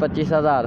25,000۔